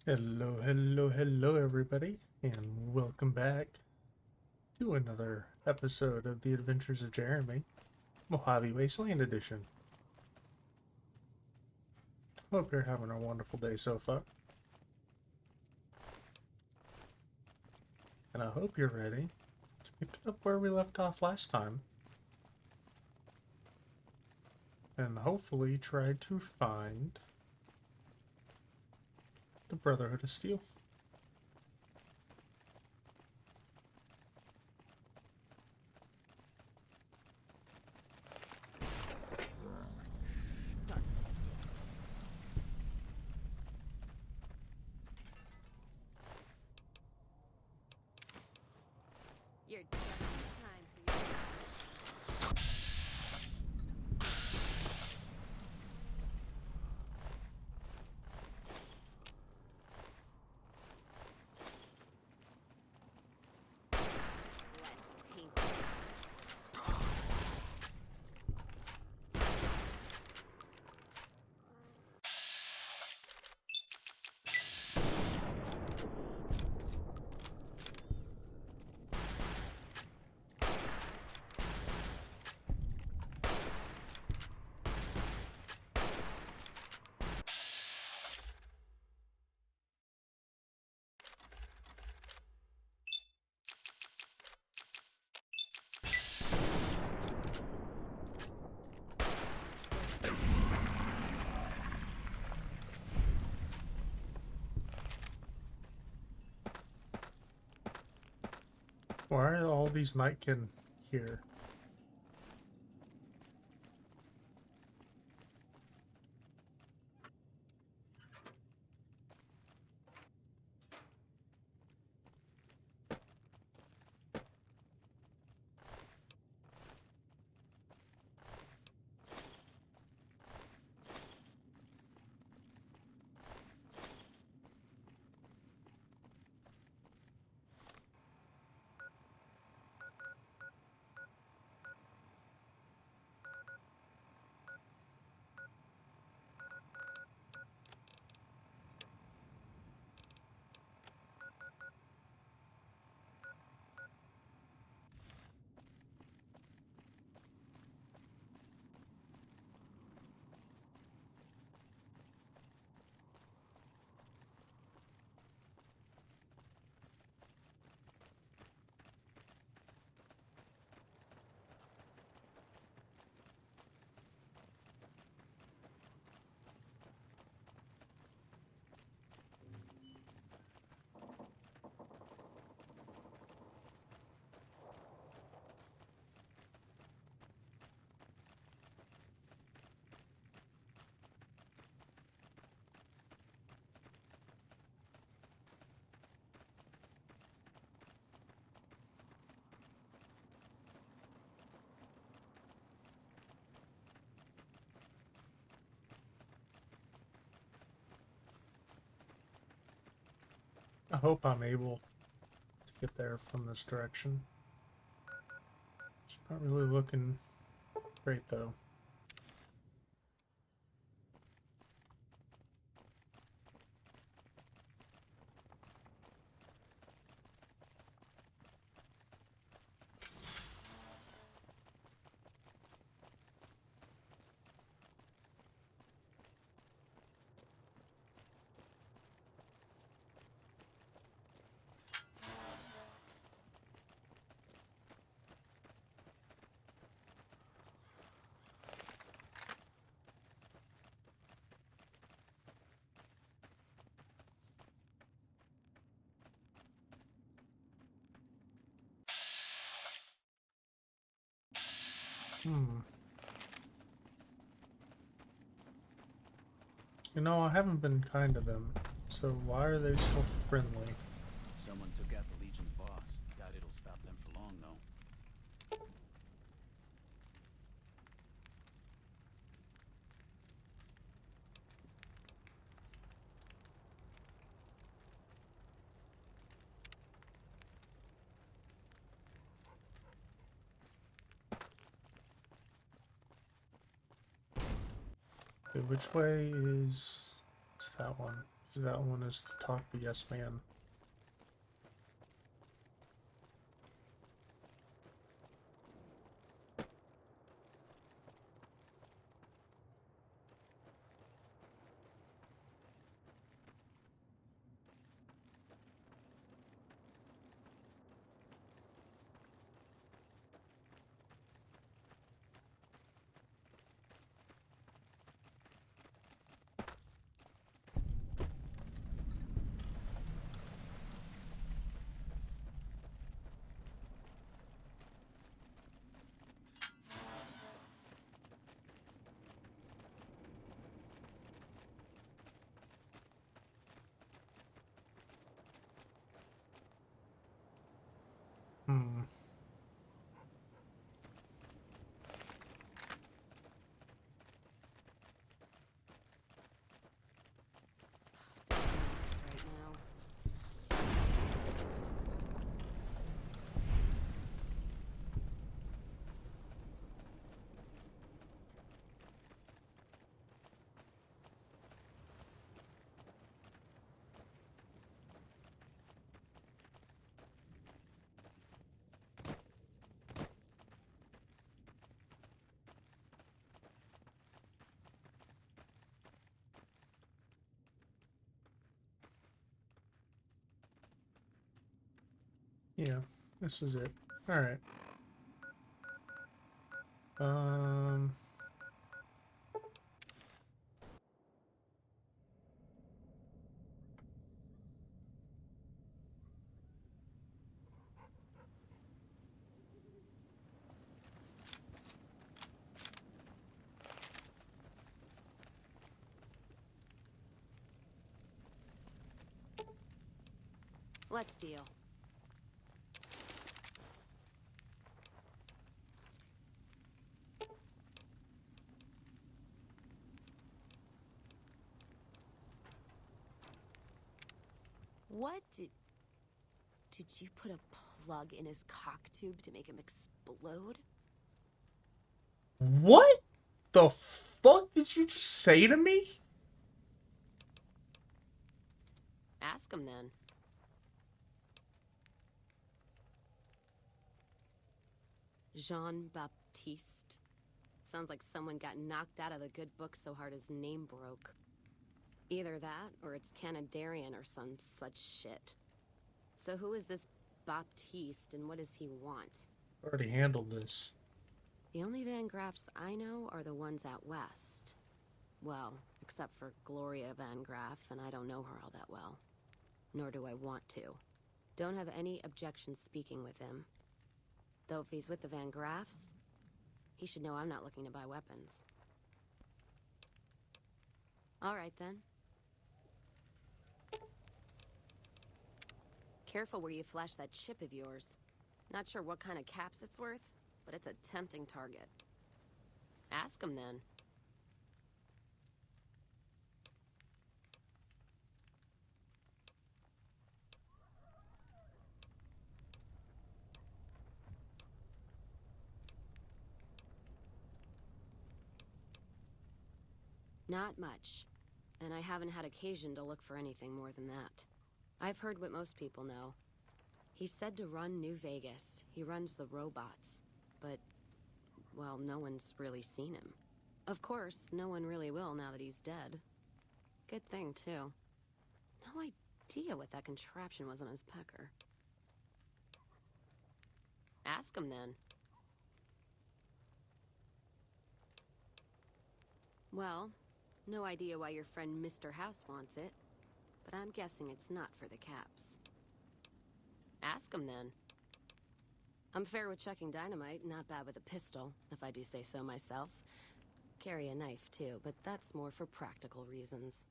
Hello, everybody, and welcome back to another episode of The Adventures of Jeremy, Mojave Wasteland Edition. Hope you're having a wonderful day so far, and I hope you're ready to pick up where we left off last time, and hopefully try to find the Brotherhood of Steel. You're just in time for your... Let's paint this. Why are all these nightkin here? I hope I'm able to get there from this direction. It's not really looking great, though. You know, I haven't been kind to them, so why are they so friendly? Someone took out the Legion's boss. Doubt it'll stop them for long, though. Okay, which way is that one? 'Cause that one is to talk to Yes Man. Hmm. Right now. Yeah, this is it. All right. Um. Let's deal. What did you put a plug in his cock tube to make him explode? What the fuck did you just say to me? Ask him then. Jean-Baptiste. Sounds like someone got knocked out of the good book so hard his name broke. Either that, or it's Canadarian or some such shit. So who is this Baptiste, and what does he want? Already handled this. The only Van Graffs I know are the ones out west. Well, except for Gloria Van Graff, and I don't know her all that well. Nor do I want to. Don't have any objection speaking with him. Though if he's with the Van Graffs, he should know I'm not looking to buy weapons. All right, then. Careful where you flash that chip of yours. Not sure what kind of caps it's worth, but it's a tempting target. Ask him then. Not much. And I haven't had occasion to look for anything more than that. I've heard what most people know. He's said to run New Vegas. He runs the robots. But, well, no one's really seen him. Of course, no one really will now that he's dead. Good thing, too. No idea what that contraption was on his pecker. Ask him then. Well, no idea why your friend Mr. House wants it, but I'm guessing it's not for the caps. Ask him then. I'm fair with chucking dynamite, not bad with a pistol, if I do say so myself. Carry a knife, too, but that's more for practical reasons.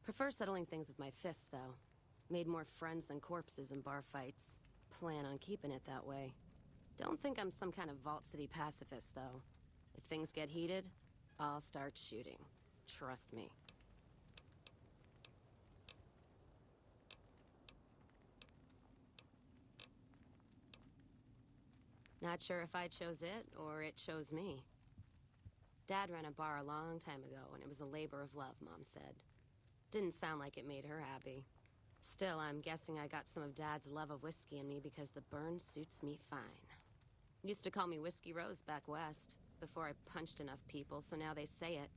Prefer settling things with my fists, though. Made more friends than corpses in bar fights. Plan on keeping it that way. Don't think I'm some kind of Vault City pacifist, though. If things get heated, I'll start shooting. Trust me. Not sure if I chose it, or it chose me. Dad ran a bar a long time ago, and it was a labor of love, Mom said. Didn't sound like it made her happy. Still, I'm guessing I got some of Dad's love of whiskey in me because the burn suits me fine. Used to call me Whiskey Rose back west, before I punched enough people, so now they say it.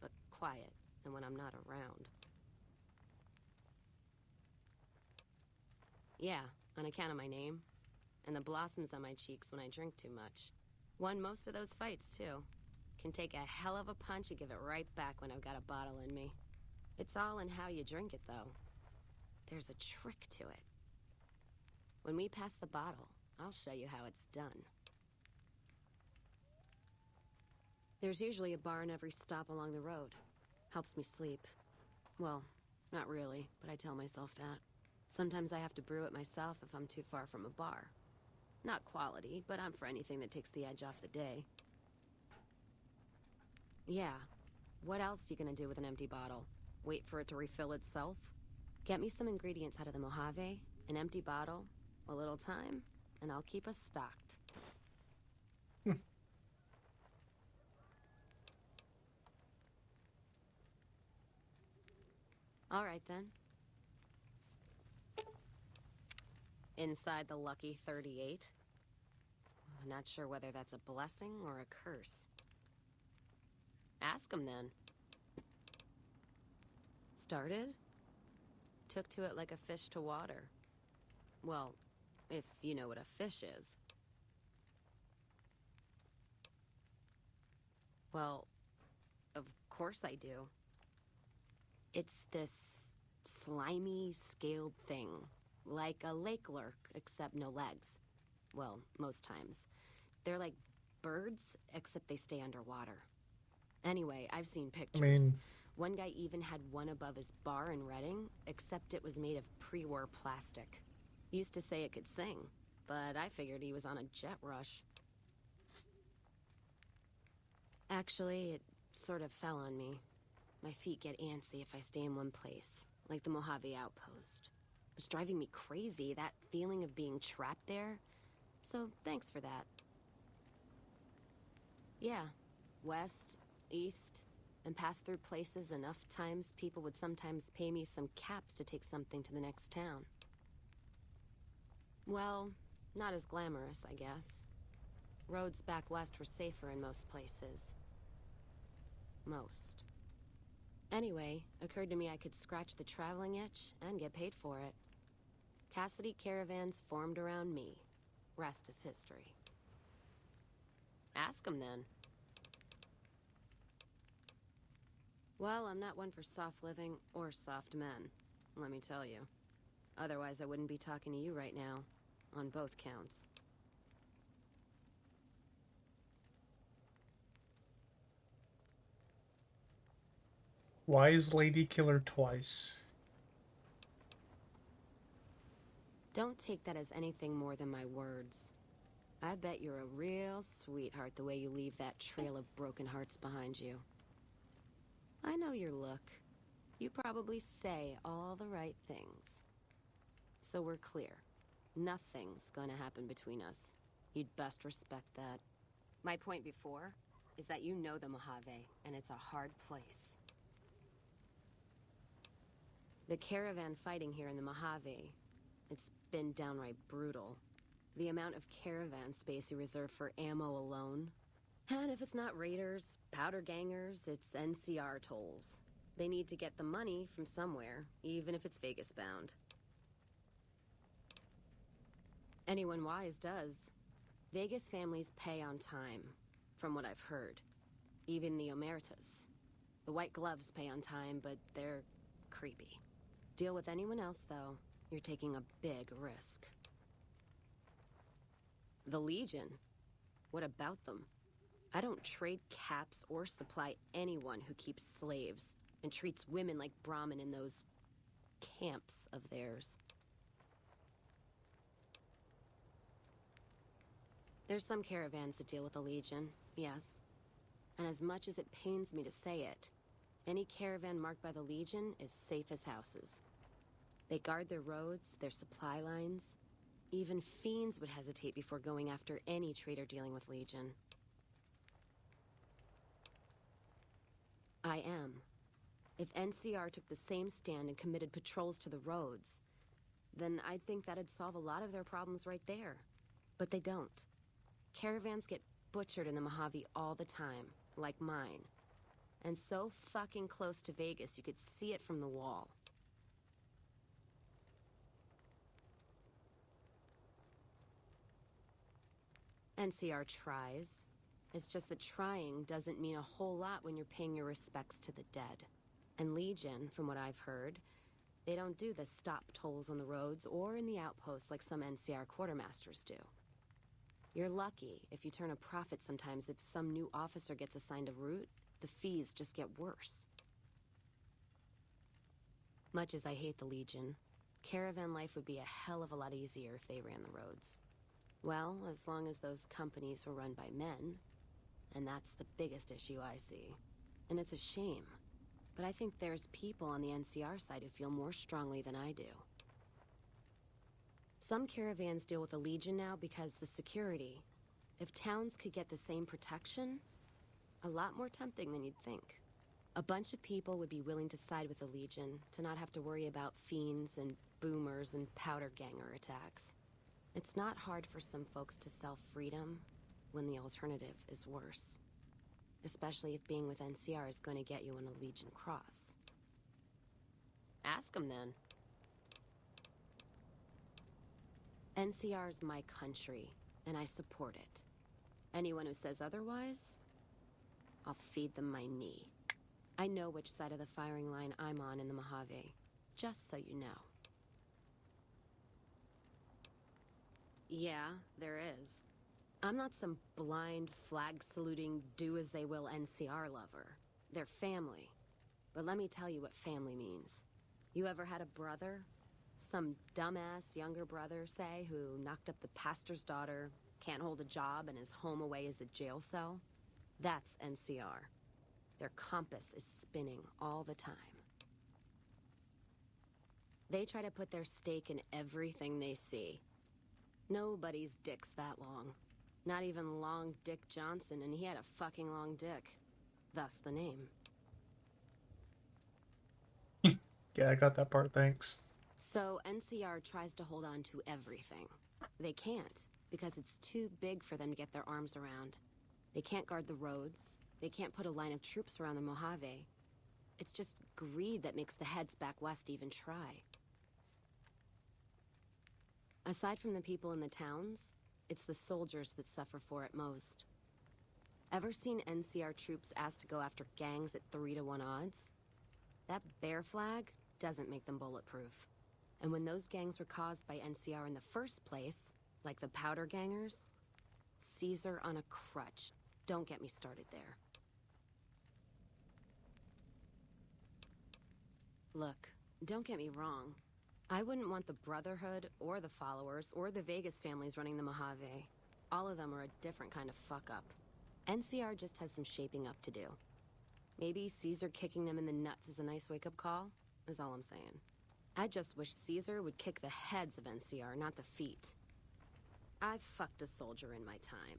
But quiet, and when I'm not around. Yeah, on account of my name. And the blossoms on my cheeks when I drink too much. Won most of those fights, too. Can take a hell of a punch and give it right back when I've got a bottle in me. It's all in how you drink it, though. There's a trick to it. When we pass the bottle, I'll show you how it's done. There's usually a bar in every stop along the road. Helps me sleep. Well, not really, but I tell myself that. Sometimes I have to brew it myself if I'm too far from a bar. Not quality, but I'm for anything that takes the edge off the day. Yeah. What else you gonna do with an empty bottle? Wait for it to refill itself? Get me some ingredients out of the Mojave, an empty bottle, a little time, and I'll keep us stocked. All right, then. Inside the lucky 38. Not sure whether that's a blessing or a curse. Ask him, then. Started? Took to it like a fish to water. Well, if you know what a fish is. Well, of course I do. It's this slimy, scaled thing. Like a lake lurk, except no legs. Well, most times. They're like birds, except they stay underwater. Anyway, I've seen pictures. One guy even had one above his bar in Reading, except it was made of pre-war plastic. He used to say it could sing, but I figured he was on a jet rush. Actually, it sort of fell on me. My feet get antsy if I stay in one place, like the Mojave outpost. It was driving me crazy, that feeling of being trapped there. So, thanks for that. Yeah, west, east, and pass through places enough times people would sometimes pay me some caps to take something to the next town. Well, not as glamorous, I guess. Roads back west were safer in most places. Most. Anyway, occurred to me I could scratch the traveling itch and get paid for it. Cassidy caravans formed around me. Rest is history. Ask him, then. Well, I'm not one for soft living or soft men, let me tell you. Otherwise, I wouldn't be talking to you right now, on both counts. Wise lady killer twice. Don't take that as anything more than my words. I bet you're a real sweetheart the way you leave that trail of broken hearts behind you. I know your look. You probably say all the right things. So we're clear. Nothing's gonna happen between us. You'd best respect that. My point before is that you know the Mojave, and it's a hard place. The caravan fighting here in the Mojave, it's been downright brutal. The amount of caravan space you reserve for ammo alone. And if it's not raiders, powder gangers, it's NCR tolls. They need to get the money from somewhere, even if it's Vegas bound. Anyone wise does. Vegas families pay on time, from what I've heard. Even the Omertas. The white gloves pay on time, but they're creepy. Deal with anyone else, though, you're taking a big risk. The Legion? What about them? I don't trade caps or supply anyone who keeps slaves and treats women like Brahmin in those camps of theirs. There's some caravans that deal with the Legion, yes. And as much as it pains me to say it, any caravan marked by the Legion is safe as houses. They guard their roads, their supply lines. Even fiends would hesitate before going after any trader dealing with Legion. I am. If NCR took the same stand and committed patrols to the roads, then I'd think that'd solve a lot of their problems right there. But they don't. Caravans get butchered in the Mojave all the time, like mine. And so fucking close to Vegas, you could see it from the wall. NCR tries. It's just that trying doesn't mean a whole lot when you're paying your respects to the dead. And Legion, from what I've heard, they don't do the stop tolls on the roads or in the outposts like some NCR quartermasters do. You're lucky if you turn a profit sometimes. If some new officer gets assigned a route, the fees just get worse. Much as I hate the Legion, caravan life would be a hell of a lot easier if they ran the roads. Well, as long as those companies were run by men. And that's the biggest issue I see. And it's a shame. But I think there's people on the NCR side who feel more strongly than I do. Some caravans deal with the Legion now because the security. If towns could get the same protection, a lot more tempting than you'd think. A bunch of people would be willing to side with the Legion to not have to worry about fiends and boomers and powder ganger attacks. It's not hard for some folks to sell freedom when the alternative is worse. Especially if being with NCR is going to get you on a Legion cross. Ask them then. NCR's my country, and I support it. Anyone who says otherwise, I'll feed them my knee. I know which side of the firing line I'm on in the Mojave, just so you know. Yeah, there is. I'm not some blind, flag-saluting, do-as-they-will NCR lover. They're family. But let me tell you what family means. You ever had a brother? Some dumbass younger brother, say, who knocked up the pastor's daughter, can't hold a job, and his home away is a jail cell? That's NCR. Their compass is spinning all the time. They try to put their stake in everything they see. Nobody's dick's that long. Not even Long Dick Johnson, and he had a fucking long dick. Thus the name. Yeah, I got that part, thanks. So NCR tries to hold on to everything. They can't, because it's too big for them to get their arms around. They can't guard the roads. They can't put a line of troops around the Mojave. It's just greed that makes the heads back west even try. Aside from the people in the towns, it's the soldiers that suffer for it most. Ever seen NCR troops asked to go after gangs at 3-to-1 odds? That bear flag doesn't make them bulletproof. And when those gangs were caused by NCR in the first place, like the powder gangers, Caesar on a crutch. Don't get me started there. Look, don't get me wrong. I wouldn't want the Brotherhood, or the Followers, or the Vegas families running the Mojave. All of them are a different kind of fuck-up. NCR just has some shaping up to do. Maybe Caesar kicking them in the nuts is a nice wake-up call, is all I'm saying. I just wish Caesar would kick the heads of NCR, not the feet. I've fucked a soldier in my time.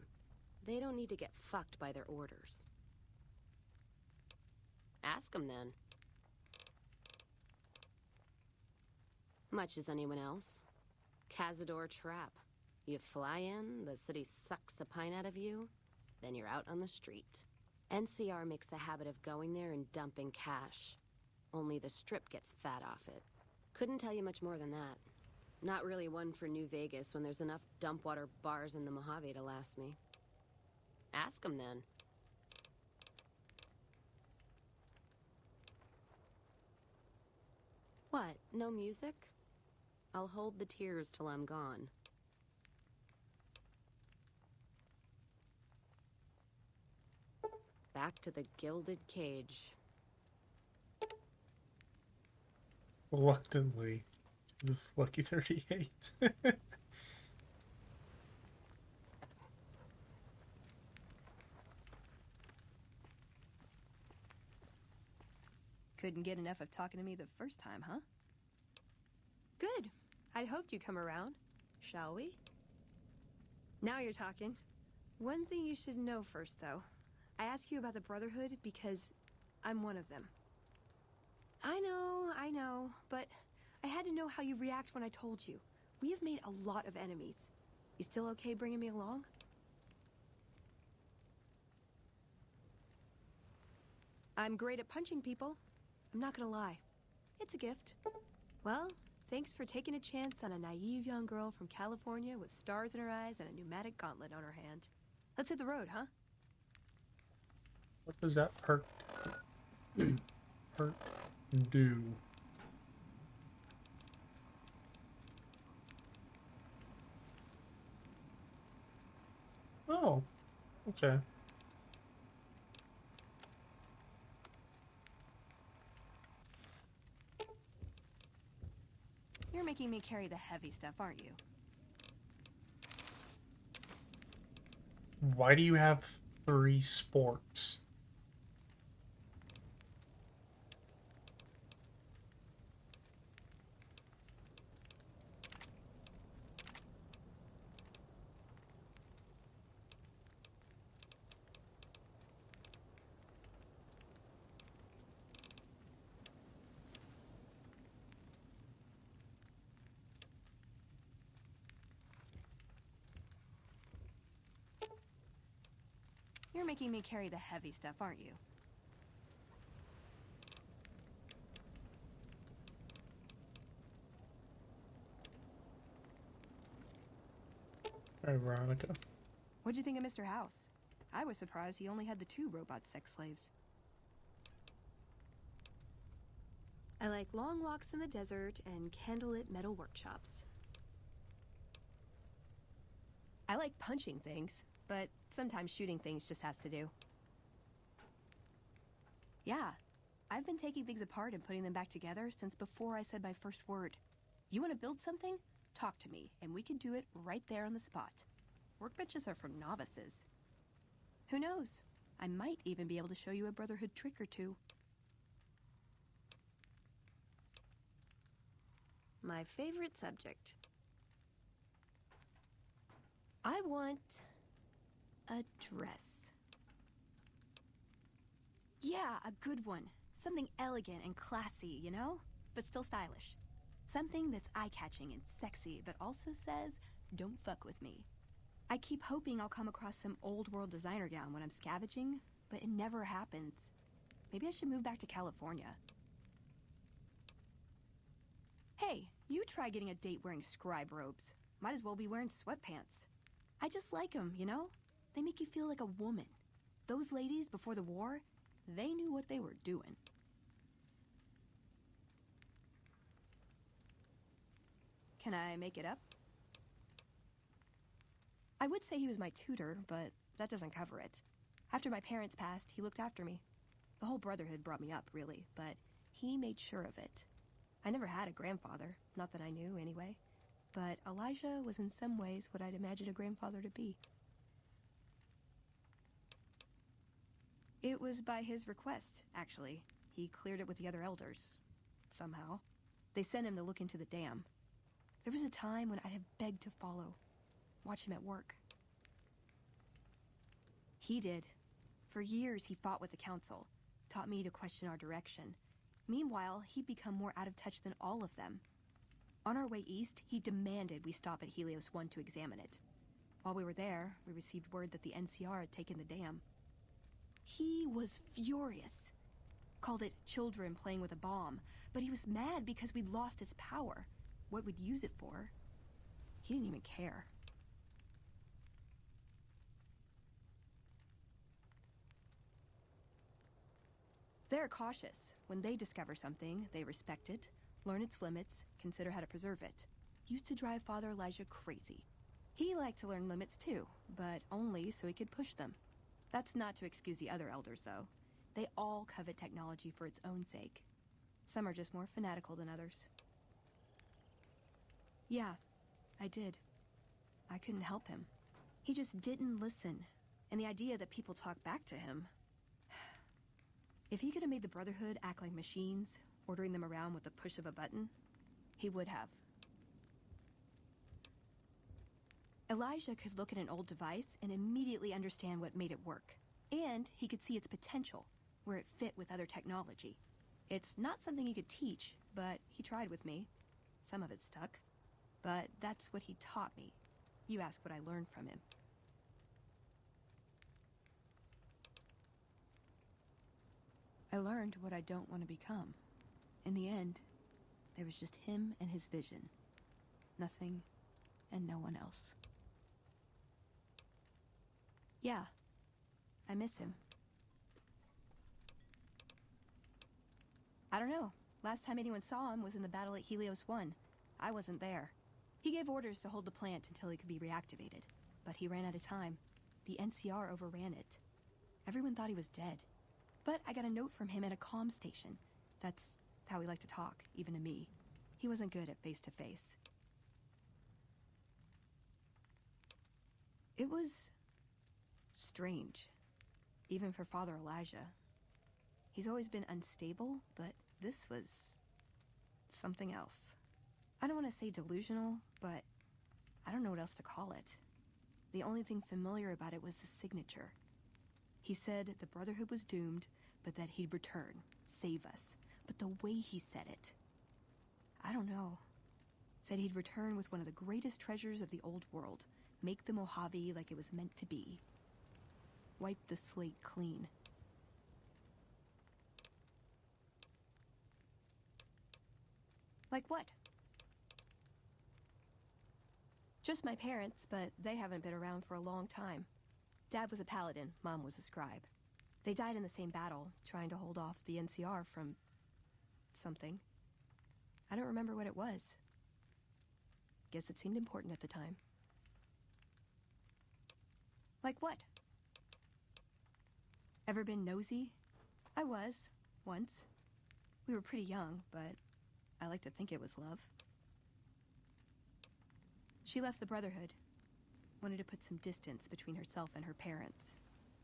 They don't need to get fucked by their orders. Ask them then. Much as anyone else. Cazador trap. You fly in, the city sucks a pint out of you, then you're out on the street. NCR makes a habit of going there and dumping cash. Only the Strip gets fat off it. Couldn't tell you much more than that. Not really one for New Vegas when there's enough dump water bars in the Mojave to last me. Ask them then. What, no music? I'll hold the tears till I'm gone. Back to the gilded cage. Reluctantly, with Lucky 38. Couldn't get enough of talking to me the first time, huh? Good. I'd hoped you'd come around. Shall we? Now you're talking. One thing you should know first, though. I ask you about the Brotherhood because I'm one of them. I know, but I had to know how you react when I told you. We have made a lot of enemies. You still okay bringing me along? I'm great at punching people. I'm not gonna lie. It's a gift. Well, thanks for taking a chance on a naive young girl from California with stars in her eyes and a pneumatic gauntlet on her hand. Let's hit the road, huh? What does that perk do? Oh, okay. You're making me carry the heavy stuff, aren't you? Why do you have 3 sports? You're making me carry the heavy stuff, aren't you? Hey, Veronica. What'd you think of Mr. House? I was surprised he only had the 2 robot sex slaves. I like long walks in the desert and candlelit metal workshops. I like punching things, but sometimes shooting things just has to do. Yeah, I've been taking things apart and putting them back together since before I said my first word. You want to build something? Talk to me, and we can do it right there on the spot. Workbenches are for novices. Who knows? I might even be able to show you a Brotherhood trick or two. My favorite subject. I want a dress. Yeah, a good one. Something elegant and classy, you know? But still stylish. Something that's eye-catching and sexy, but also says, don't fuck with me. I keep hoping I'll come across some old-world designer gown when I'm scavenging, but it never happens. Maybe I should move back to California. Hey, you try getting a date wearing scribe robes. Might as well be wearing sweatpants. I just like them, you know? They make you feel like a woman. Those ladies, before the war, they knew what they were doing. Can I make it up? I would say he was my tutor, but that doesn't cover it. After my parents passed, he looked after me. The whole Brotherhood brought me up, really, but he made sure of it. I never had a grandfather, not that I knew anyway, but Elijah was in some ways what I'd imagine a grandfather to be. It was by his request, actually. He cleared it with the other elders. Somehow. They sent him to look into the dam. There was a time when I'd have begged to follow. Watch him at work. He did. For years, he fought with the council. Taught me to question our direction. Meanwhile, he'd become more out of touch than all of them. On our way east, he demanded we stop at Helios 1 to examine it. While we were there, we received word that the NCR had taken the dam. He was furious. Called it children playing with a bomb, but he was mad because we'd lost its power. What we'd use it for. He didn't even care. They're cautious. When they discover something, they respect it, learn its limits, consider how to preserve it. Used to drive Father Elijah crazy. He liked to learn limits too, but only so he could push them. That's not to excuse the other elders, though. They all covet technology for its own sake. Some are just more fanatical than others. Yeah, I did. I couldn't help him. He just didn't listen, and the idea that people talk back to him... If he could have made the Brotherhood act like machines, ordering them around with the push of a button, he would have. Elijah could look at an old device and immediately understand what made it work. And he could see its potential, where it fit with other technology. It's not something he could teach, but he tried with me. Some of it stuck. But that's what he taught me. You ask what I learned from him. I learned what I don't want to become. In the end, there was just him and his vision. Nothing and no one else. Yeah, I miss him. I don't know. Last time anyone saw him was in the battle at Helios 1. I wasn't there. He gave orders to hold the plant until it could be reactivated. But he ran out of time. The NCR overran it. Everyone thought he was dead. But I got a note from him at a comm station. That's how he liked to talk, even to me. He wasn't good at face-to-face. It was strange, even for Father Elijah. He's always been unstable, but this was something else. I don't want to say delusional, but I don't know what else to call it. The only thing familiar about it was the signature. He said the Brotherhood was doomed, but that he'd return, save us. But the way he said it, I don't know. Said he'd return with one of the greatest treasures of the old world, make the Mojave like it was meant to be. Wipe the slate clean. Like what? Just my parents, but they haven't been around for a long time. Dad was a paladin, Mom was a scribe. They died in the same battle, trying to hold off the NCR from something. I don't remember what it was. Guess it seemed important at the time. Like what? Ever been nosy? I was, once. We were pretty young, but I like to think it was love. She left the Brotherhood. Wanted to put some distance between herself and her parents.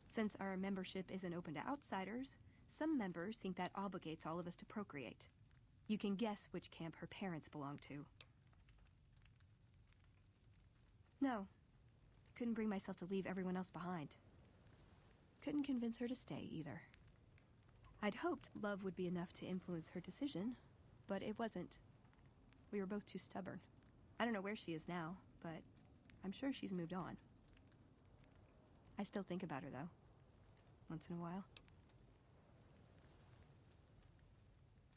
Since our membership isn't open to outsiders, some members think that obligates all of us to procreate. You can guess which camp her parents belong to. No. Couldn't bring myself to leave everyone else behind. Couldn't convince her to stay, either. I'd hoped love would be enough to influence her decision, but it wasn't. We were both too stubborn. I don't know where she is now, but I'm sure she's moved on. I still think about her, though. Once in a while.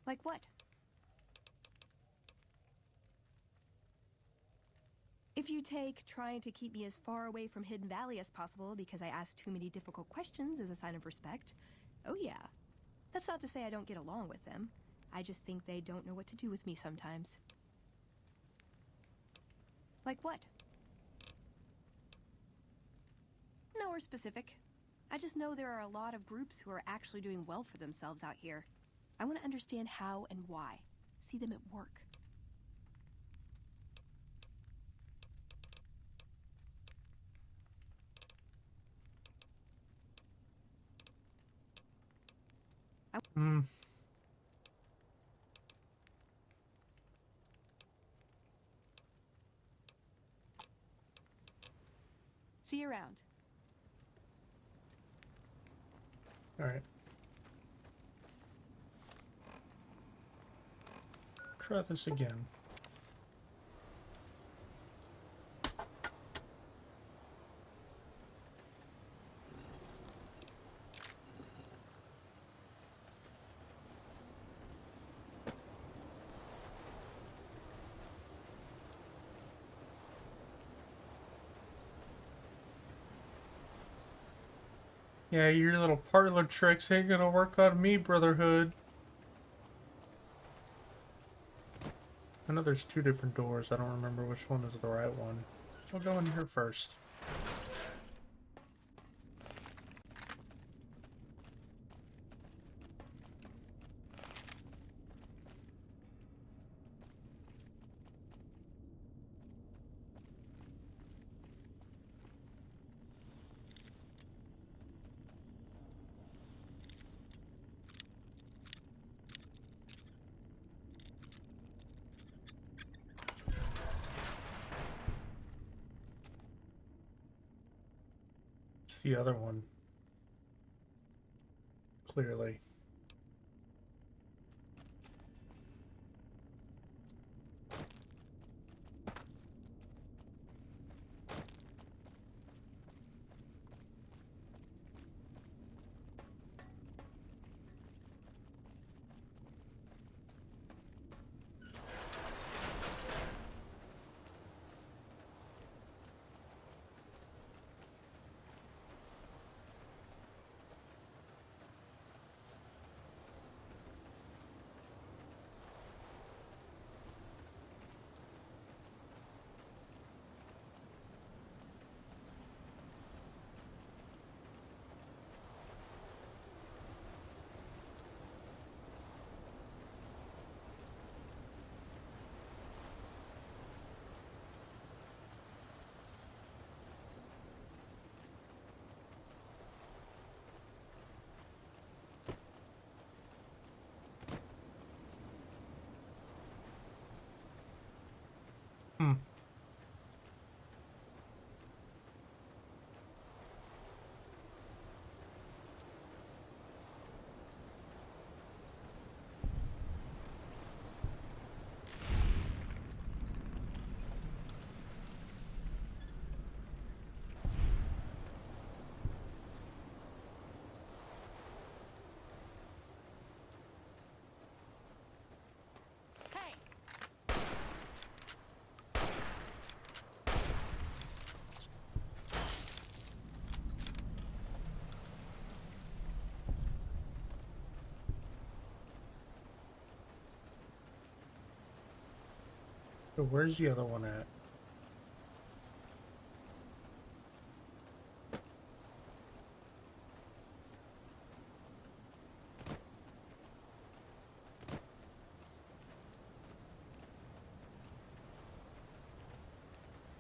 Like what? If you take trying to keep me as far away from Hidden Valley as possible because I ask too many difficult questions as a sign of respect, oh yeah. That's not to say I don't get along with them. I just think they don't know what to do with me sometimes. Like what? Nowhere specific. I just know there are a lot of groups who are actually doing well for themselves out here. I want to understand how and why. See them at work. See you around. All right. Try this again. Yeah, your little parlor tricks ain't gonna work on me, Brotherhood. I know there's two different doors. I don't remember which one is the right one. We'll go in here first. It's the other one. Clearly. So where's the other one at?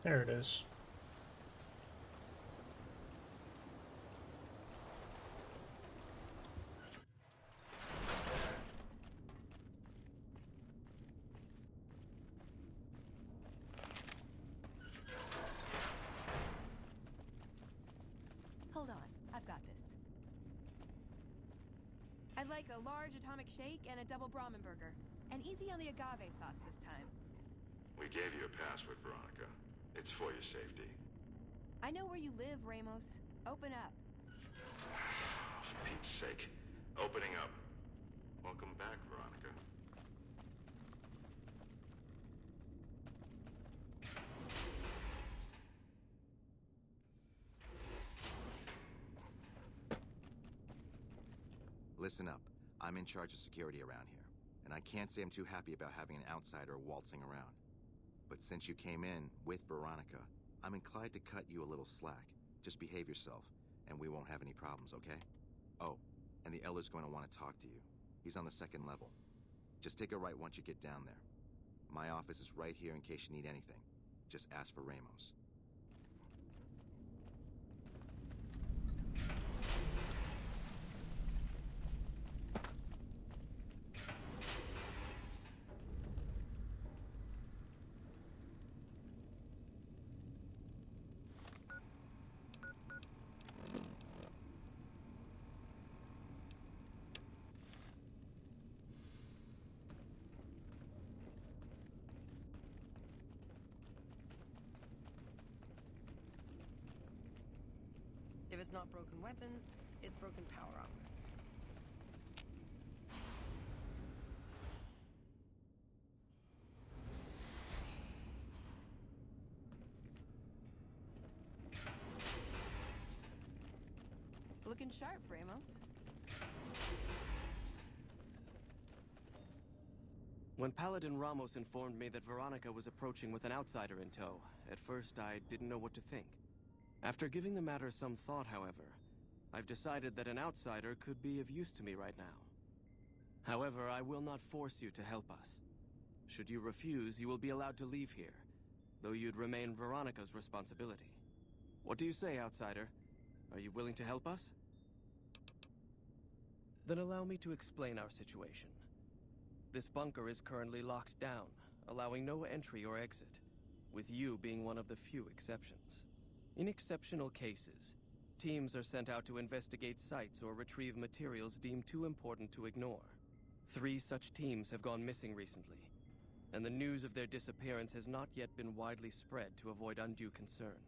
There it is. Hold on, I've got this. I'd like a large atomic shake and a double Brahmin burger. And easy on the agave sauce this time. We gave you a password, Veronica. It's for your safety. I know where you live, Ramos. Open up. For Pete's sake. Opening up. Welcome back, Veronica. Listen up. I'm in charge of security around here, and I can't say I'm too happy about having an outsider waltzing around. But since you came in with Veronica, I'm inclined to cut you a little slack. Just behave yourself, and we won't have any problems, okay? Oh, and the Elder's going to want to talk to you. He's on the second level. Just take a right once you get down there. My office is right here in case you need anything. Just ask for Ramos. If it's not broken weapons, it's broken power armor. Looking sharp, Ramos. When Paladin Ramos informed me that Veronica was approaching with an outsider in tow, at first I didn't know what to think. After giving the matter some thought, however, I've decided that an outsider could be of use to me right now. However, I will not force you to help us. Should you refuse, you will be allowed to leave here, though you'd remain Veronica's responsibility. What do you say, outsider? Are you willing to help us? Then allow me to explain our situation. This bunker is currently locked down, allowing no entry or exit, with you being one of the few exceptions. In exceptional cases, teams are sent out to investigate sites or retrieve materials deemed too important to ignore. 3 such teams have gone missing recently, and the news of their disappearance has not yet been widely spread to avoid undue concern.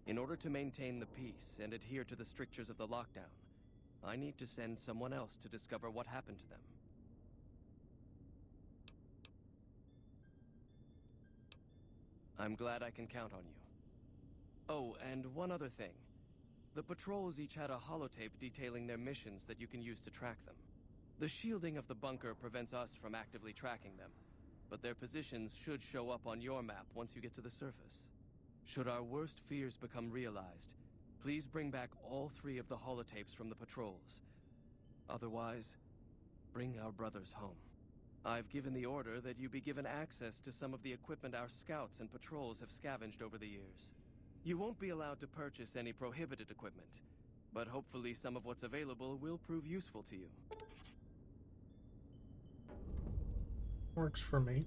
In order to maintain the peace and adhere to the strictures of the lockdown, I need to send someone else to discover what happened to them. I'm glad I can count on you. Oh, and one other thing. The patrols each had a holotape detailing their missions that you can use to track them. The shielding of the bunker prevents us from actively tracking them, but their positions should show up on your map once you get to the surface. Should our worst fears become realized, please bring back all 3 of the holotapes from the patrols. Otherwise, bring our brothers home. I've given the order that you be given access to some of the equipment our scouts and patrols have scavenged over the years. You won't be allowed to purchase any prohibited equipment, but hopefully some of what's available will prove useful to you. Works for me.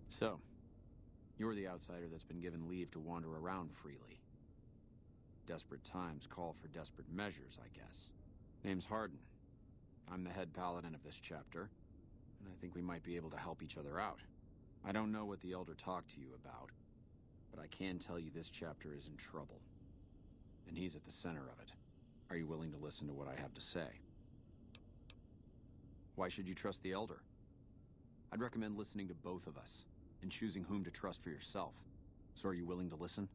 So, you're the outsider that's been given leave to wander around freely. Desperate times call for desperate measures, I guess. Name's Hardin. I'm the head paladin of this chapter, and I think we might be able to help each other out. I don't know what the Elder talked to you about, but I can tell you this chapter is in trouble. And he's at the center of it. Are you willing to listen to what I have to say? Why should you trust the Elder? I'd recommend listening to both of us, and choosing whom to trust for yourself. So are you willing to listen?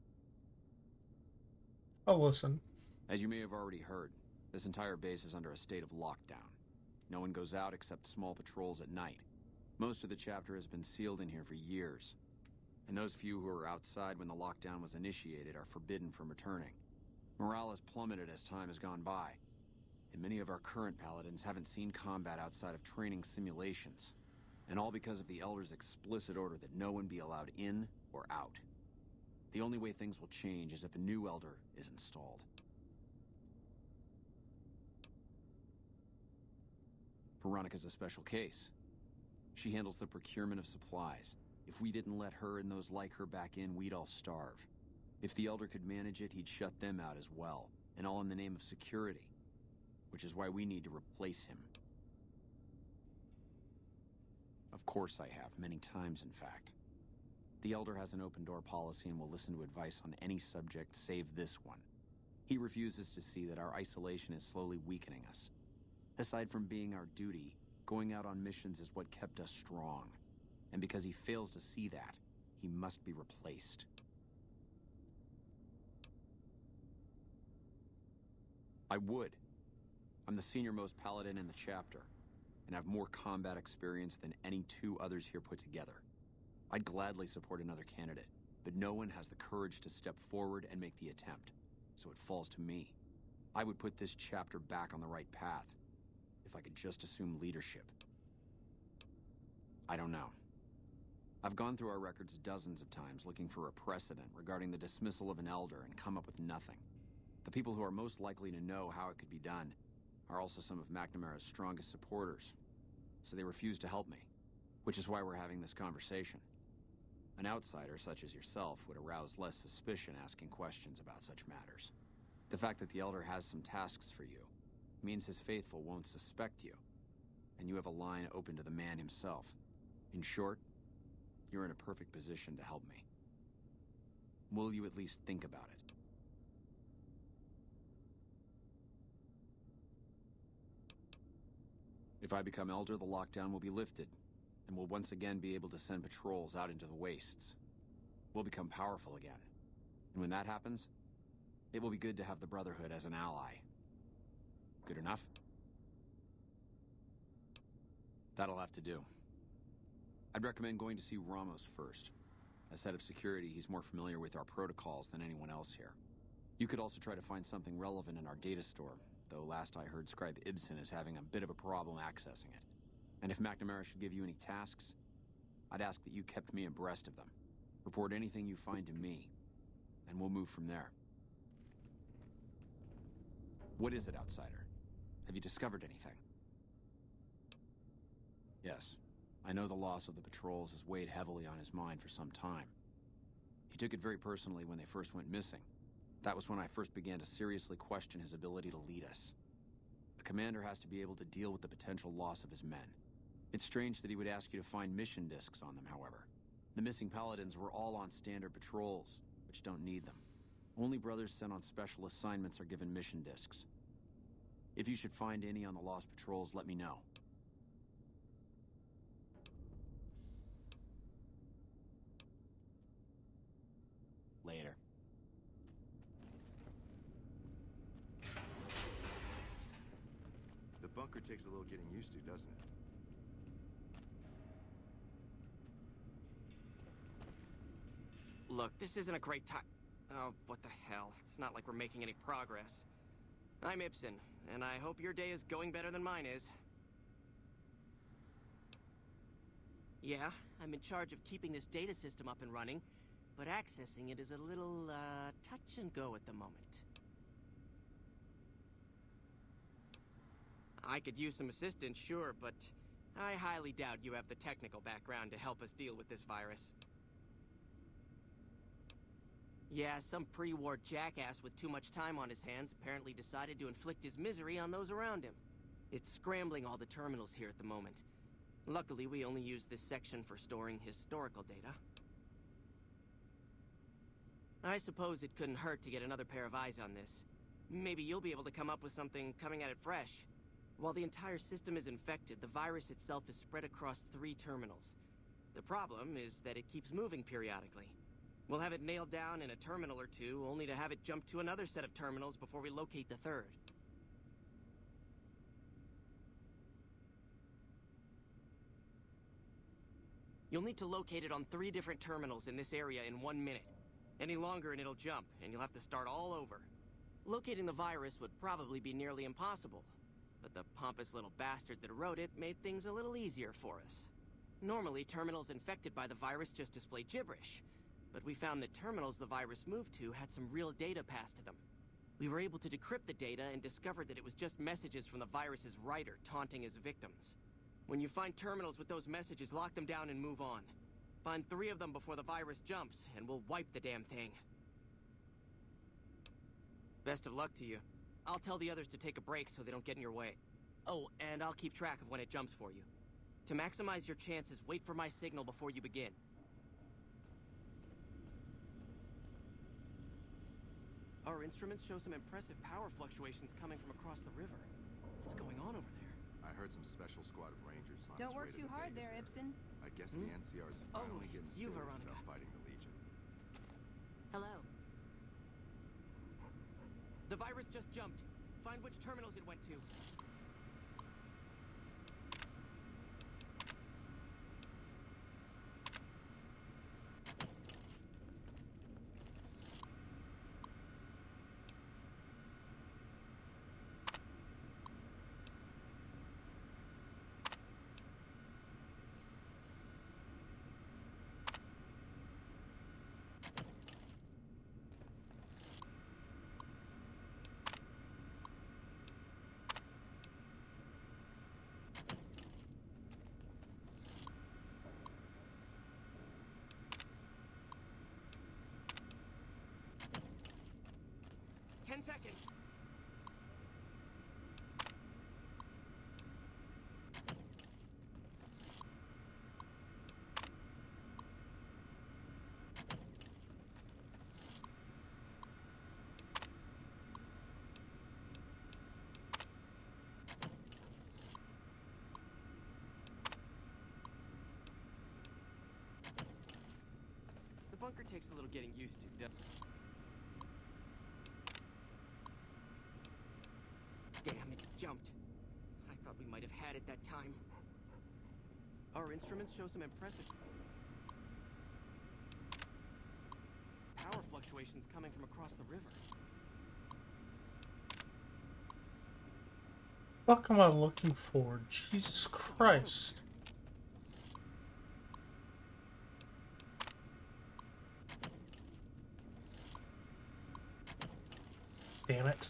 I'll listen. As you may have already heard, this entire base is under a state of lockdown. No one goes out except small patrols at night. Most of the chapter has been sealed in here for years. And those few who were outside when the lockdown was initiated are forbidden from returning. Morale has plummeted as time has gone by. And many of our current paladins haven't seen combat outside of training simulations. And all because of the Elder's explicit order that no one be allowed in or out. The only way things will change is if a new Elder is installed. Veronica's a special case. She handles the procurement of supplies. If we didn't let her and those like her back in, we'd all starve. If the Elder could manage it, he'd shut them out as well. And all in the name of security. Which is why we need to replace him. Of course I have, many times in fact. The Elder has an open-door policy and will listen to advice on any subject save this one. He refuses to see that our isolation is slowly weakening us. Aside from being our duty, going out on missions is what kept us strong. And because he fails to see that, he must be replaced. I would. I'm the senior-most paladin in the chapter, and have more combat experience than any two others here put together. I'd gladly support another candidate, but no one has the courage to step forward and make the attempt, so it falls to me. I would put this chapter back on the right path, if I could just assume leadership. I don't know. I've gone through our records dozens of times looking for a precedent regarding the dismissal of an Elder and come up with nothing. The people who are most likely to know how it could be done are also some of McNamara's strongest supporters, so they refuse to help me, which is why we're having this conversation. An outsider such as yourself would arouse less suspicion asking questions about such matters. The fact that the Elder has some tasks for you means his faithful won't suspect you, and you have a line open to the man himself. In short, you're in a perfect position to help me. Will you at least think about it? If I become Elder, the lockdown will be lifted, and we'll once again be able to send patrols out into the wastes. We'll become powerful again. And when that happens, it will be good to have the Brotherhood as an ally. Good enough? That'll have to do. I'd recommend going to see Ramos first. As head of security, he's more familiar with our protocols than anyone else here. You could also try to find something relevant in our data store, though last I heard Scribe Ibsen is having a bit of a problem accessing it. And if McNamara should give you any tasks, I'd ask that you kept me abreast of them. Report anything you find to me, and we'll move from there. What is it, Outsider? Have you discovered anything? Yes, I know the loss of the patrols has weighed heavily on his mind for some time. He took it very personally when they first went missing. That was when I first began to seriously question his ability to lead us. A commander has to be able to deal with the potential loss of his men. It's strange that he would ask you to find mission discs on them, however. The missing paladins were all on standard patrols, which don't need them. Only brothers sent on special assignments are given mission discs. If you should find any on the lost patrols, let me know. Later. The bunker takes a little getting used to, doesn't it? Look, this isn't a great time. Oh, what the hell. It's not like we're making any progress. I'm Ibsen, and I hope your day is going better than mine is. Yeah, I'm in charge of keeping this data system up and running, but accessing it is a little, touch and go at the moment. I could use some assistance, sure, but I highly doubt you have the technical background to help us deal with this virus. Yeah, some pre-war jackass with too much time on his hands apparently decided to inflict his misery on those around him. It's scrambling all the terminals here at the moment. Luckily, we only use this section for storing historical data. I suppose it couldn't hurt to get another pair of eyes on this. Maybe you'll be able to come up with something coming at it fresh. While the entire system is infected, the virus itself is spread across 3 terminals. The problem is that it keeps moving periodically. We'll have it nailed down in a terminal or 2, only to have it jump to another set of terminals before we locate the 3rd. You'll need to locate it on 3 different terminals in this area in 1 minute. Any longer and it'll jump, and you'll have to start all over. Locating the virus would probably be nearly impossible, but the pompous little bastard that wrote it made things a little easier for us. Normally, terminals infected by the virus just display gibberish, but we found that terminals the virus moved to had some real data passed to them. We were able to decrypt the data and discovered that it was just messages from the virus's writer taunting his victims. When you find terminals with those messages, lock them down and move on. Find 3 of them before the virus jumps, and we'll wipe the damn thing. Best of luck to you. I'll tell the others to take a break so they don't get in your way. Oh, and I'll keep track of when it jumps for you. To maximize your chances, wait for my signal before you begin. Our instruments show some impressive power fluctuations coming from across the river. What's going on over there? I heard some special squad of Rangers on Don't its way work to too the hard Vegas there, area. Ibsen. I guess the NCR's finally getting it's you, serious Veronica. about fighting the Legion. Hello. The virus just jumped. Find which terminals it went to. Ten seconds. The bunker takes a little getting used to, Damn, it's jumped. I thought we might have had it that time. Our instruments show some impressive power fluctuations coming from across the river. What am I looking for? Jesus Christ. Damn it.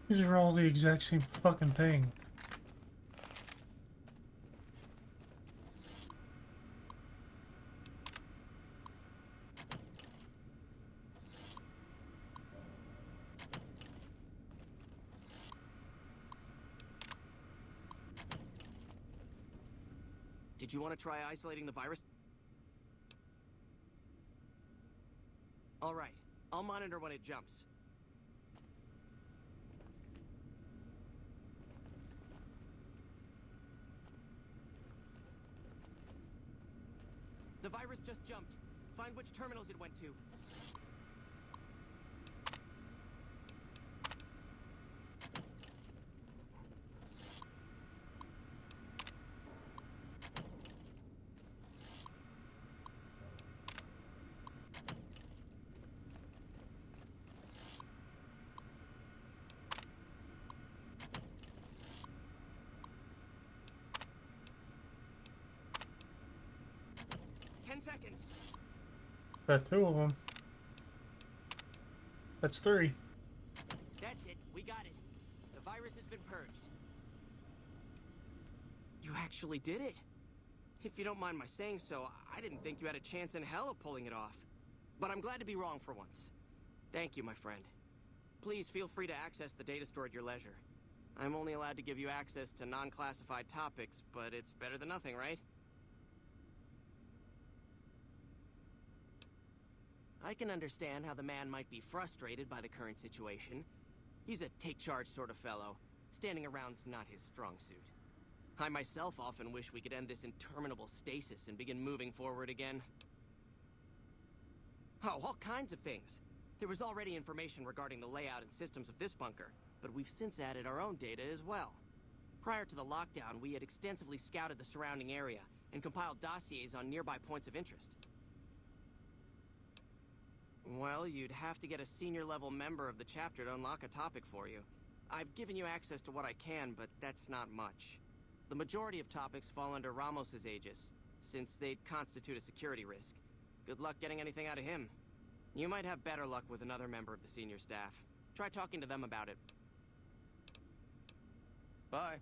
These are all the exact same fucking thing. Did you want to try isolating the virus? All right, I'll monitor when it jumps. The virus just jumped. Find which terminals it went to. Seconds. Got 2 of them. That's 3. That's it. We got it. The virus has been purged. You actually did it. If you don't mind my saying so, I didn't think you had a chance in hell of pulling it off. But I'm glad to be wrong for once. Thank you, my friend. Please feel free to access the data store at your leisure. I'm only allowed to give you access to non-classified topics, but it's better than nothing, right? I can understand how the man might be frustrated by the current situation. He's a take-charge sort of fellow. Standing around's not his strong suit. I myself often wish we could end this interminable stasis and begin moving forward again. Oh, all kinds of things. There was already information regarding the layout and systems of this bunker, but we've since added our own data as well. Prior to the lockdown, we had extensively scouted the surrounding area and compiled dossiers on nearby points of interest. Well, you'd have to get a senior-level member of the chapter to unlock a topic for you. I've given you access to what I can, but that's not much. The majority of topics fall under Ramos's aegis, since they'd constitute a security risk. Good luck getting anything out of him. You might have better luck with another member of the senior staff. Try talking to them about it. Bye.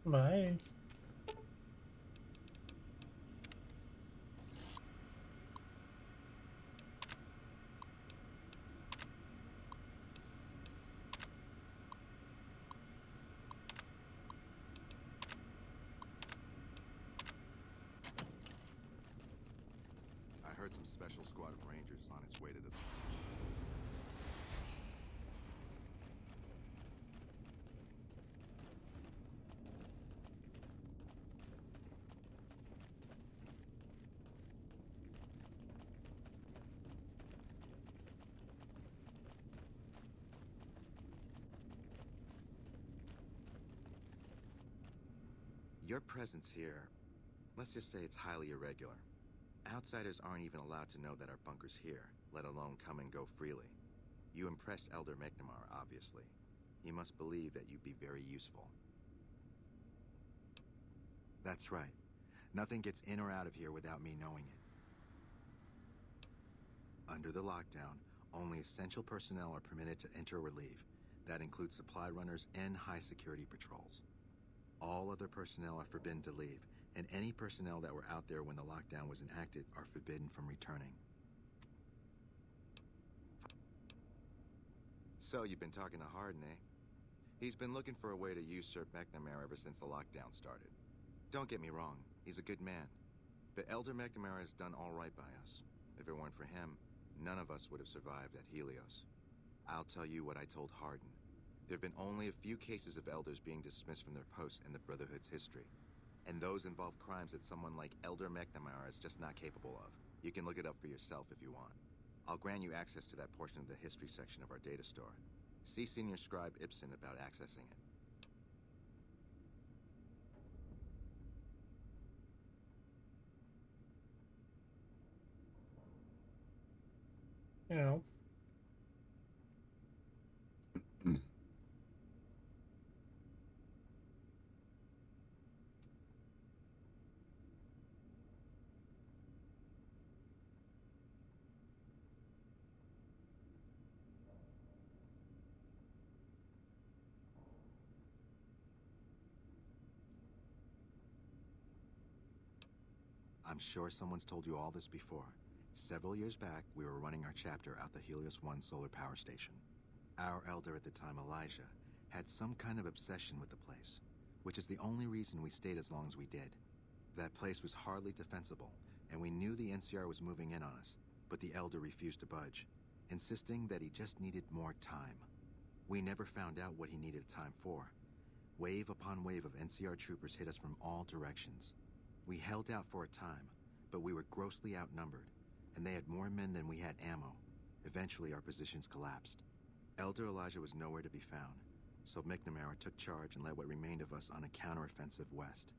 Bye. I heard some special squad of Rangers on its way to the... Your presence here, let's just say it's highly irregular. Outsiders aren't even allowed to know that our bunker's here, let alone come and go freely. You impressed Elder McNamara, obviously. He must believe that you'd be very useful. That's right. Nothing gets in or out of here without me knowing it. Under the lockdown, only essential personnel are permitted to enter or leave. That includes supply runners and high-security patrols. All other personnel are forbidden to leave, and any personnel that were out there when the lockdown was enacted are forbidden from returning. So, you've been talking to Hardin, eh? He's been looking for a way to usurp McNamara ever since the lockdown started. Don't get me wrong, he's a good man. But Elder McNamara has done all right by us. If it weren't for him, none of us would have survived at Helios. I'll tell you what I told Hardin. There have been only a few cases of elders being dismissed from their posts in the Brotherhood's history. And those involve crimes that someone like Elder McNamara is just not capable of. You can look it up for yourself if you want. I'll grant you access to that portion of the history section of our data store. See Senior Scribe Ibsen about accessing it. You know. I'm sure someone's told you all this before. Several years back, we were running our chapter out the Helios 1 solar power station. Our elder at the time, Elijah, had some kind of obsession with the place, which is the only reason we stayed as long as we did. That place was hardly defensible, and we knew the NCR was moving in on us, but the elder refused to budge, insisting that he just needed more time. We never found out what he needed time for. Wave upon wave of NCR troopers hit us from all directions. We held out for a time, but we were grossly outnumbered, and they had more men than we had ammo. Eventually, our positions collapsed. Elder Elijah was nowhere to be found, so McNamara took charge and led what remained of us on a counteroffensive west.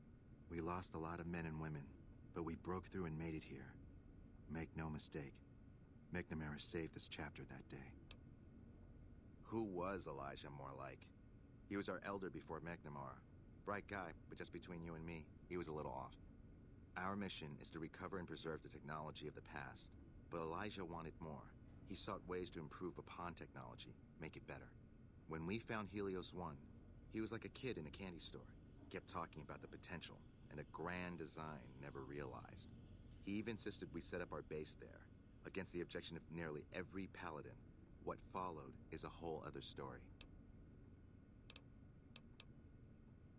We lost a lot of men and women, but we broke through and made it here. Make no mistake, McNamara saved this chapter that day. Who was Elijah, more like? He was our elder before McNamara. Bright guy, but just between you and me, he was a little off. Our mission is to recover and preserve the technology of the past, but Elijah wanted more. He sought ways to improve upon technology, make it better. When we found Helios 1, he was like a kid in a candy store, kept talking about the potential, and a grand design never realized. He even insisted we set up our base there, against the objection of nearly every paladin. What followed is a whole other story.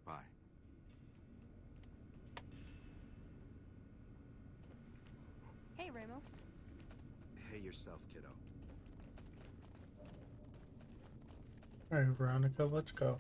Bye. Hey, Ramos. Hey yourself, kiddo. Alright, Veronica, let's go.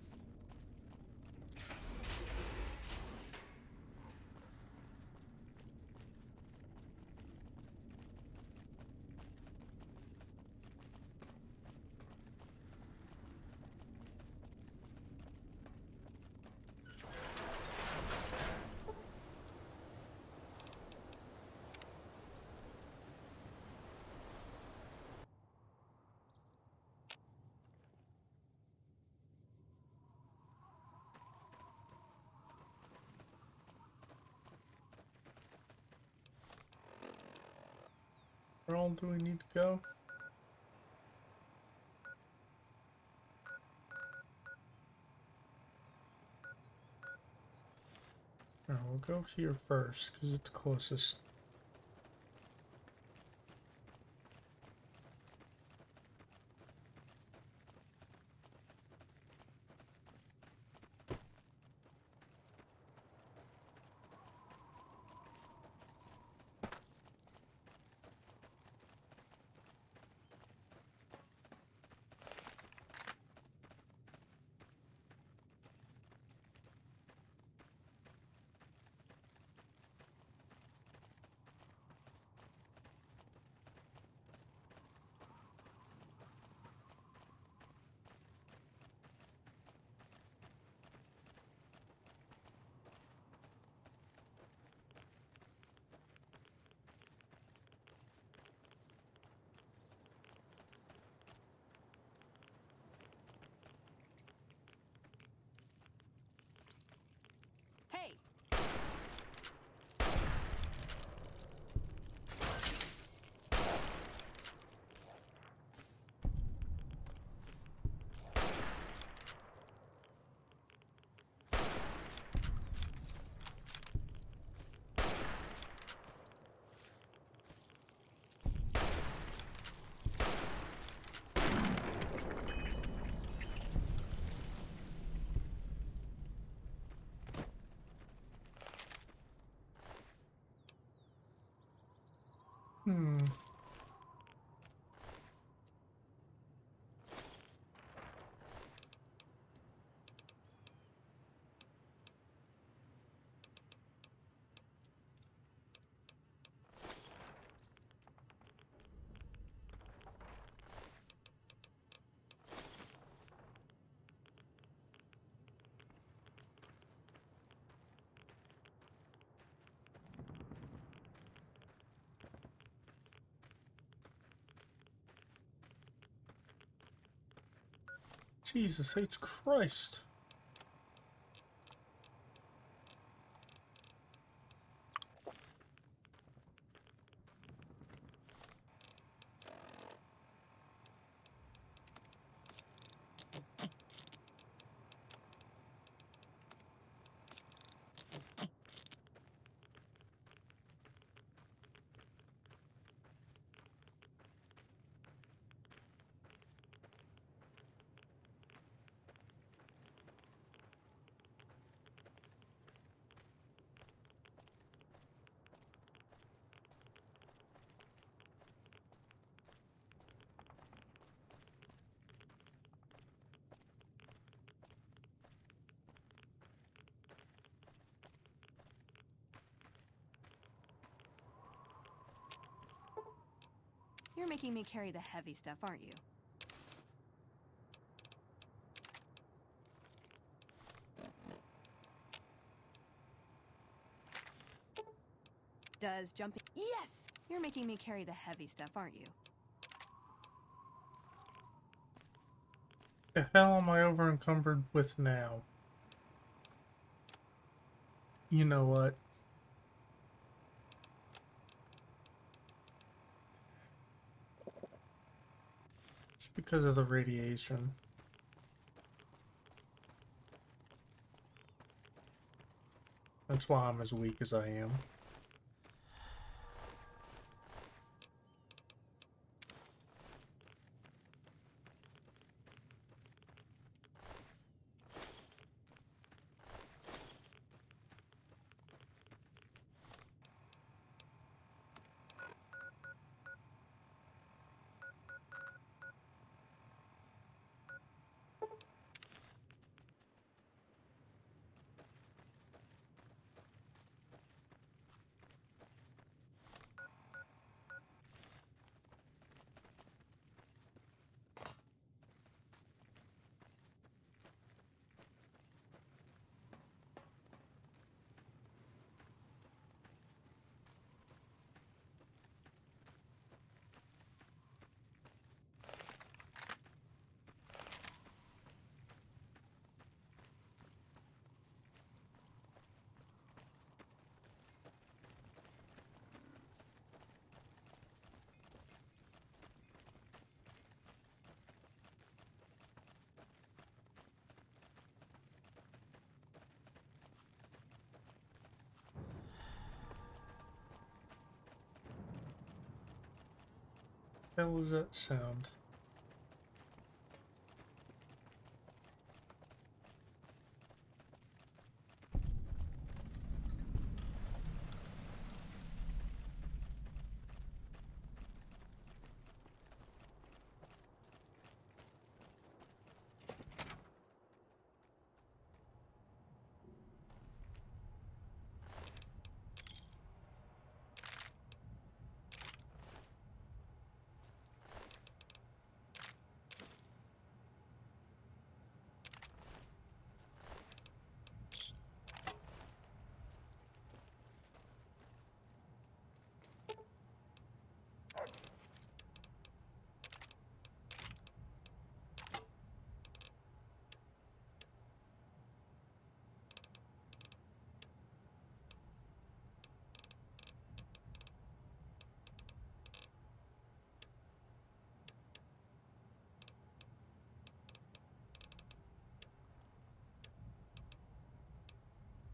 Where all do we need to go? Alright, we'll go here first, because it's closest. Hey! Hmm. Jesus H. Christ. You're making me carry the heavy stuff, aren't you? Does jumping... Yes! You're making me carry the heavy stuff, aren't you? The hell am I over encumbered with now? You know what? It's because of the radiation. That's why I'm as weak as I am. What the hell was that sound?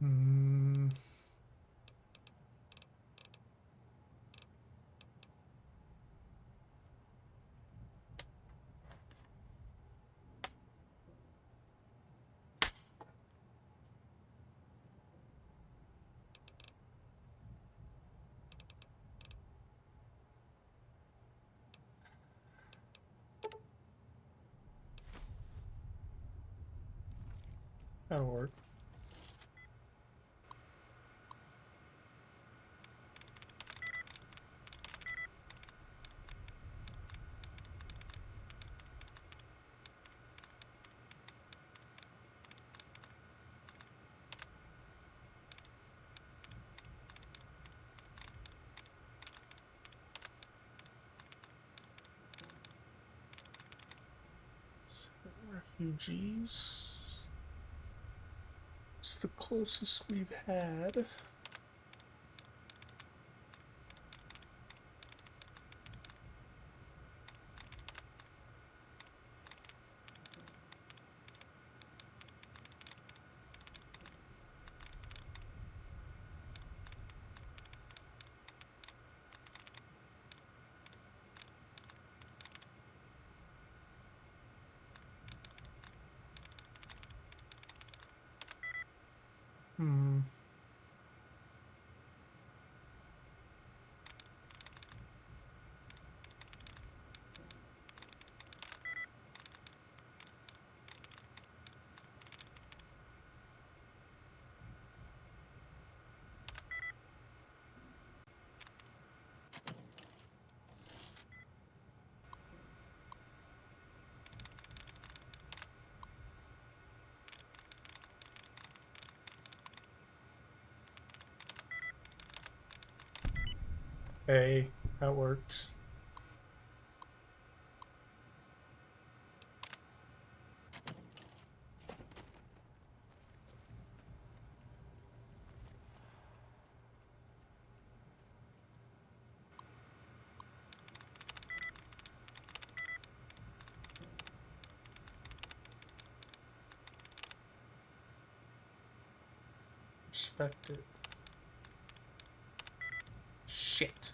Hmm. That'll work. Refugees. It's the closest we've had. Hmm. Hey, that works. Respect it. Shit.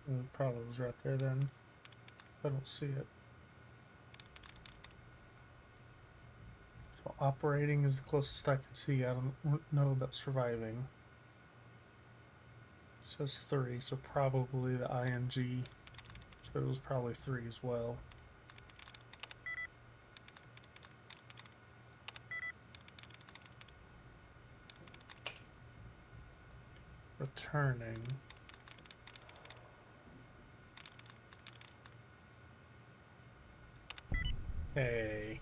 It probably was right there then. I don't see it. So operating is the closest I can see. I don't know about surviving. It says 3, so probably the ing. So it was probably 3 as well. Returning. Hey.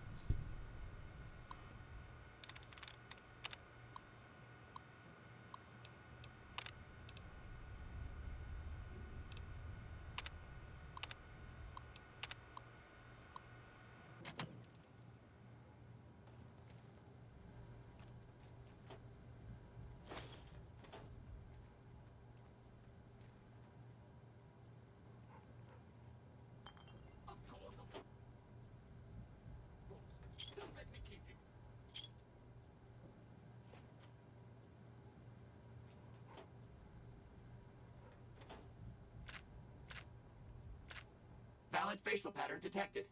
Valid facial pattern detected.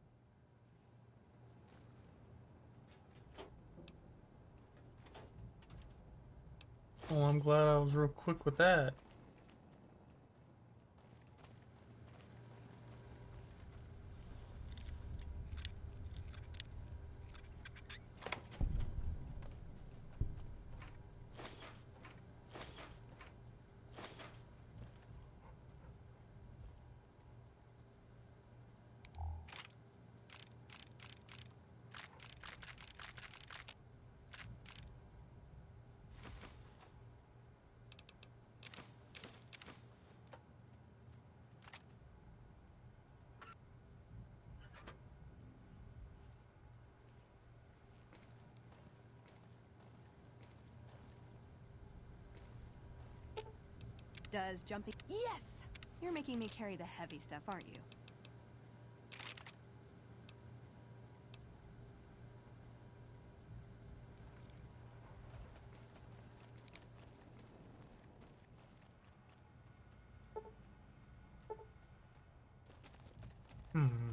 Well, I'm glad I was real quick with that. Does jumping... Yes! You're making me carry the heavy stuff, aren't you? Hmm.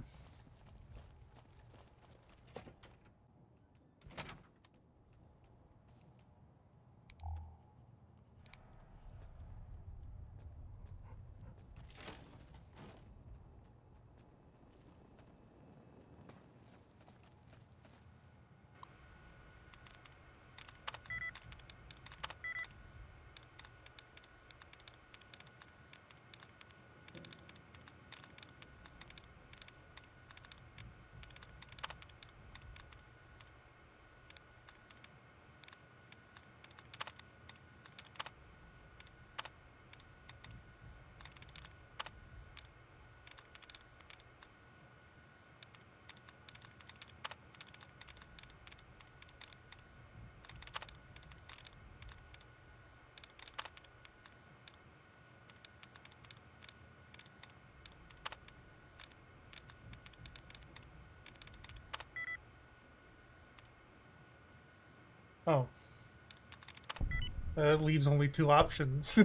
Oh. That leaves only 2 options.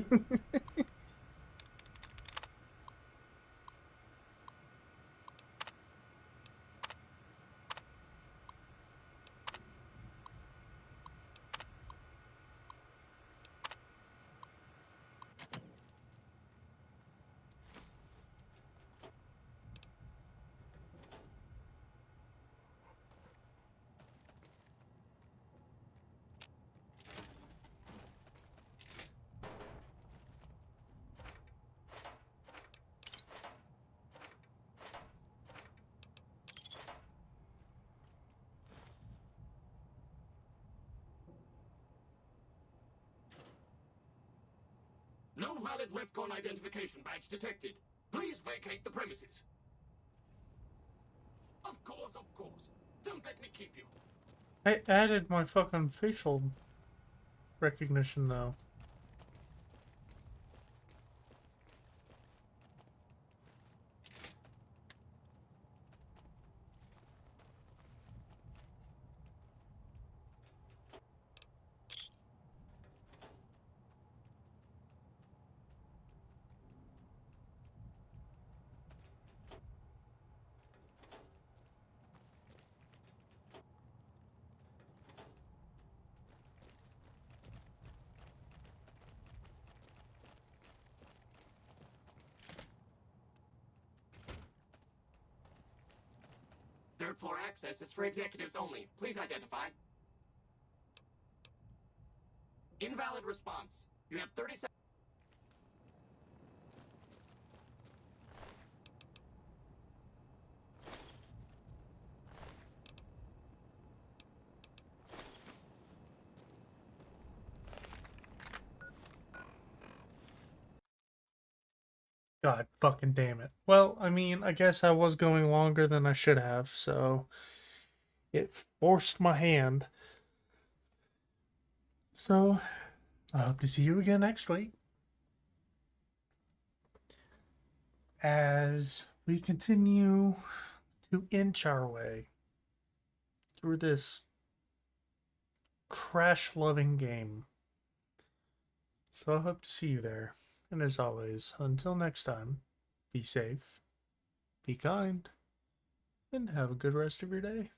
No valid Repcon identification badge detected. Please vacate the premises. Of course, of course. Don't let me keep you. I added my fucking facial recognition, though. Third floor access is for executives only. Please identify. Invalid response. You have 30 seconds. God fucking damn it. Well, I mean, I guess I was going longer than I should have, so it forced my hand. So, I hope to see you again next week as we continue to inch our way through this crash loving game. So, I hope to see you there. And as always, until next time, be safe, be kind, and have a good rest of your day.